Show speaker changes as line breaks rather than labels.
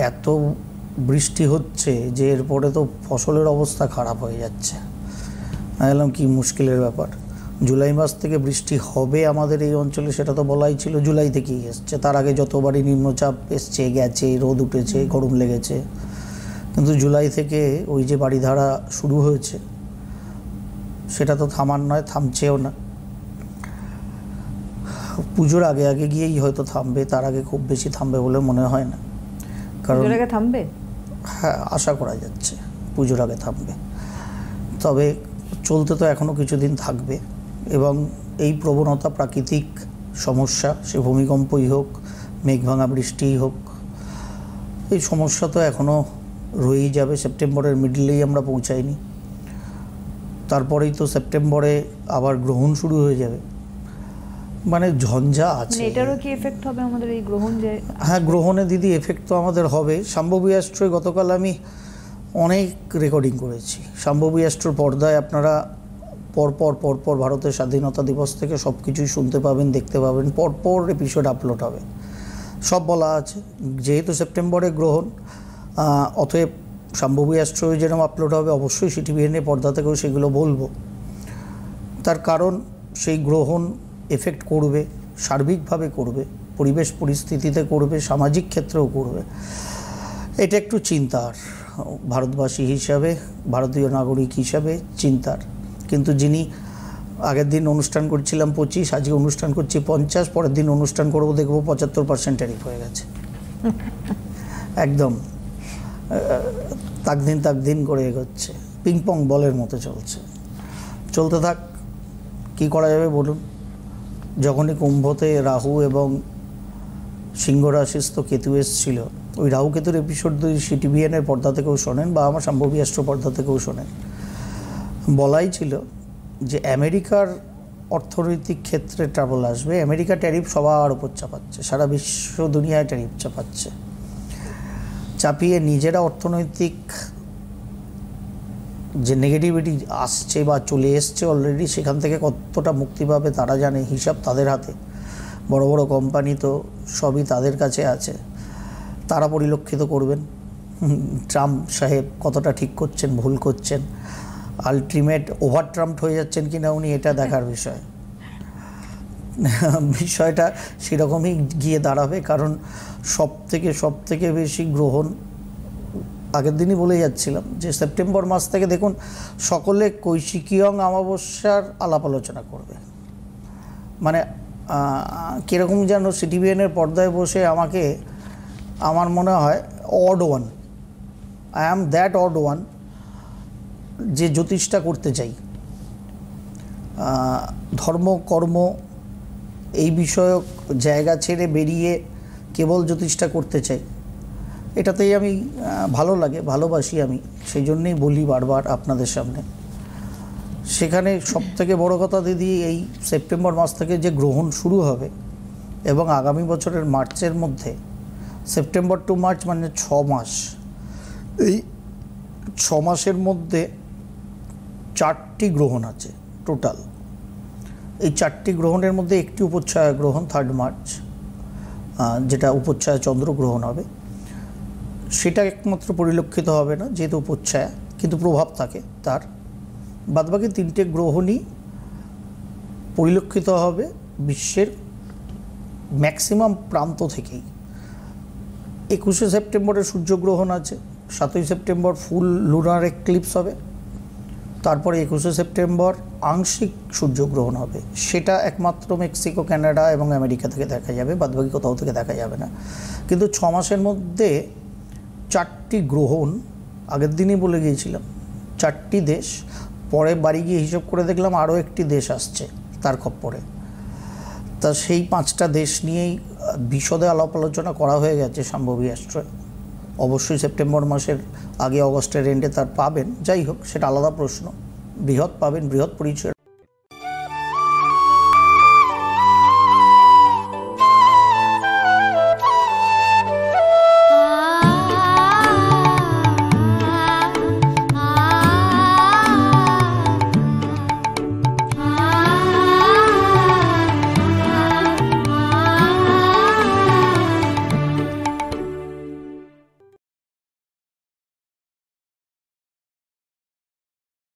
এত বৃষ্টি হচ্ছে যে এরপরে তো ফসলের অবস্থা খারাপ হয়ে যাচ্ছে। বললাম কি মুশকিলের ব্যাপার। জুলাই মাস থেকে বৃষ্টি হবে আমাদের এই অঞ্চলে সেটা তো বলাই ছিল, জুলাই থেকেই এসছে। তার আগে যতবারই নিম্নচাপ এসছে, গেছে, রোদ উঠেছে, গরম লেগেছে, কিন্তু জুলাই থেকে ওই যে বাড়িধারা শুরু হয়েছে সেটা তো থামার নয়, থামছেও না। পুজোর আগে আগে গিয়েই হয়তো থামবে, তার আগে খুব বেশি থামবে বলে মনে হয় না। কারণ
পুজোর আগে থামবে?
হ্যাঁ, আশা করা যাচ্ছে পুজোর আগে থামবে। তবে চলতে তো এখনও কিছুদিন থাকবে, এবং এই প্রবণতা প্রাকৃতিক সমস্যা, সে ভূমিকম্পই হোক, মেঘভাঙা বৃষ্টিই হোক, এই সমস্যা তো এখনও রয়েই যাবে। সেপ্টেম্বরের মিডলেই আমরা পৌঁছাইনি, তারপরেই তো সেপ্টেম্বরে আবার গ্রহণ শুরু হয়ে যাবে। মানে ঝঞ্ঝা আছে।
এটারও কি এফেক্ট হবে আমাদের এই গ্রহণ? যে
হ্যাঁ, গ্রহণে দিদি এফেক্ট তো আমাদের হবে। শাম্ভবী অ্যাস্ট্রোয় গতকাল আমি অনেক রেকর্ডিং করেছি। শাম্ভবী অ্যাস্ট্রোর পর্দায় আপনারা পরপর ভারতের স্বাধীনতা দিবস থেকে সব কিছুই শুনতে পাবেন, দেখতে পাবেন। পরপর এপিসোড আপলোড হবে, সব বলা আছে। যেহেতু সেপ্টেম্বরে গ্রহণ, অতএব শাম্ভবী অ্যাস্ট্রোয় যেরকম আপলোড হবে, অবশ্যই সিটিভিএনের পর্দা থেকেও সেগুলো বলবো। তার কারণ সেই গ্রহণ এফেক্ট করবে, সার্বিকভাবে করবে, পরিবেশ পরিস্থিতিতে করবে, সামাজিক ক্ষেত্রেও করবে। এটা একটু চিন্তার, ভারতবাসী হিসাবে, ভারতীয় নাগরিক হিসাবে চিন্তার। কিন্তু যিনি আগের দিন অনুষ্ঠান করছিলাম 25, আজকে অনুষ্ঠান করছি 50, পরের দিন অনুষ্ঠান করবো দেখবো 75% ট্যারিফ হয়ে গেছে। একদম তাক দিন করে এগোচ্ছে, পিংপং বলের মতো চলতে থাক। কী করা যাবে বলুন? যখনই কুম্ভতে রাহু এবং সিংহ রাশিস্থ কেতু এসেছিল, ওই রাহু কেতুর এপিসোড সিটিভিএনের পর্দা থেকেও শোনেন বা আমার শাম্ভবী অ্যাস্ট্রো পর্দা থেকেও শোনেন। বলাই ছিল যে আমেরিকার অর্থনৈতিক ক্ষেত্রে ট্রাবল আসবে। আমেরিকা ট্যারিফ সবার ওপর চাপাচ্ছে, সারা বিশ্ব দুনিয়ায় ট্যারিফ চাপাচ্ছে। চাপিয়ে নিজেরা অর্থনৈতিক যে নেগেটিভিটি আসছে বা চলে এসছে অলরেডি, সেখান থেকে কতটা মুক্তি পাবে তারা জানে, হিসাব তাদের হাতে। বড় বড় কোম্পানি তো সবই তাদের কাছে আছে, তারা পরিলক্ষিত করবেন ট্রাম্প সাহেব কতটা ঠিক করছেন, ভুল করছেন, আলটিমেট ওভার ট্রাম্প হয়ে যাচ্ছেন কিনা উনি, এটা দেখার বিষয়। বিষয়টা সেরকমই গিয়ে দাঁড়াবে। কারণ সব থেকে বেশি গ্রহণ, আগের দিনই বলে যাচ্ছিলাম যে সেপ্টেম্বর মাস থেকে দেখুন সকলে কৈশিকীয়ং অমাবস্যার আলাপ আলোচনা করবে। মানে কীরকম যেন সিটিভিএনের পর্দায় বসে আমার মনে হয় odd one, I am that odd one, যে জ্যোতিষটা করতে চাই। ধর্ম কর্ম এই বিষয়ক জায়গা ছেড়ে বেরিয়ে কেবল জ্যোতিষটা করতে চাই। এটাতেই আমি ভালো লাগে, ভালোবাসি আমি, সেই জন্যেই বলি বারবার আপনাদের সামনে। সেখানে সবথেকে বড় কথা দিদি, এই সেপ্টেম্বর মাস থেকে যে গ্রহণ শুরু হবে এবং আগামী বছরের মার্চের মধ্যে, সেপ্টেম্বর টু মার্চ মানে 6 মাস, এই 6 মাসের মধ্যে 4টি গ্রহণ আছে টোটাল। এই 4টি গ্রহণের মধ্যে একটি উপচ্ছায়া গ্রহণ 3 মার্চ, যেটা উপচ্ছায়া চন্দ্রগ্রহণ হবে। সেটা একমাত্র পরিলক্ষিত হবে না যেহেতু উপচ্ছায়া, কিন্তু প্রভাব থাকে তার। বাদবাকি 3টে গ্রহণই পরিলক্ষিত হবে বিশ্বের ম্যাক্সিমাম প্রান্ত থেকেই। 21শে সেপ্টেম্বরে সূর্যগ্রহণ আছে, 7ই সেপ্টেম্বর ফুল লুনার এক্লিপস হবে, তারপরে 21শে সেপ্টেম্বর আংশিক সূর্যগ্রহণ হবে। সেটা একমাত্র মেক্সিকো, কানাডা এবং আমেরিকা থেকে দেখা যাবে, বাদবাকি কোথাও থেকে দেখা যাবে না। কিন্তু 6 মাসের মধ্যে 4টি গ্রহণ, আগের দিনই বলে গিয়েছিলাম 4টি দেশ। পরে বাড়ি গিয়ে হিসাব করে দেখলাম আরও একটি দেশ আসছে তার খপ্পরে। তা সেই 5টা দেশ নিয়েই বিশদে আলাপ আলোচনা করা হয়ে গেছে শাম্ভবী অ্যাস্ট্রোয়। অবশ্যই সেপ্টেম্বর মাসের আগে অগস্টের এন্ডে তার পাবেন, যাই হোক সেটা আলাদা প্রশ্ন। বৃহৎ পাবেন, বৃহৎ পরিচয়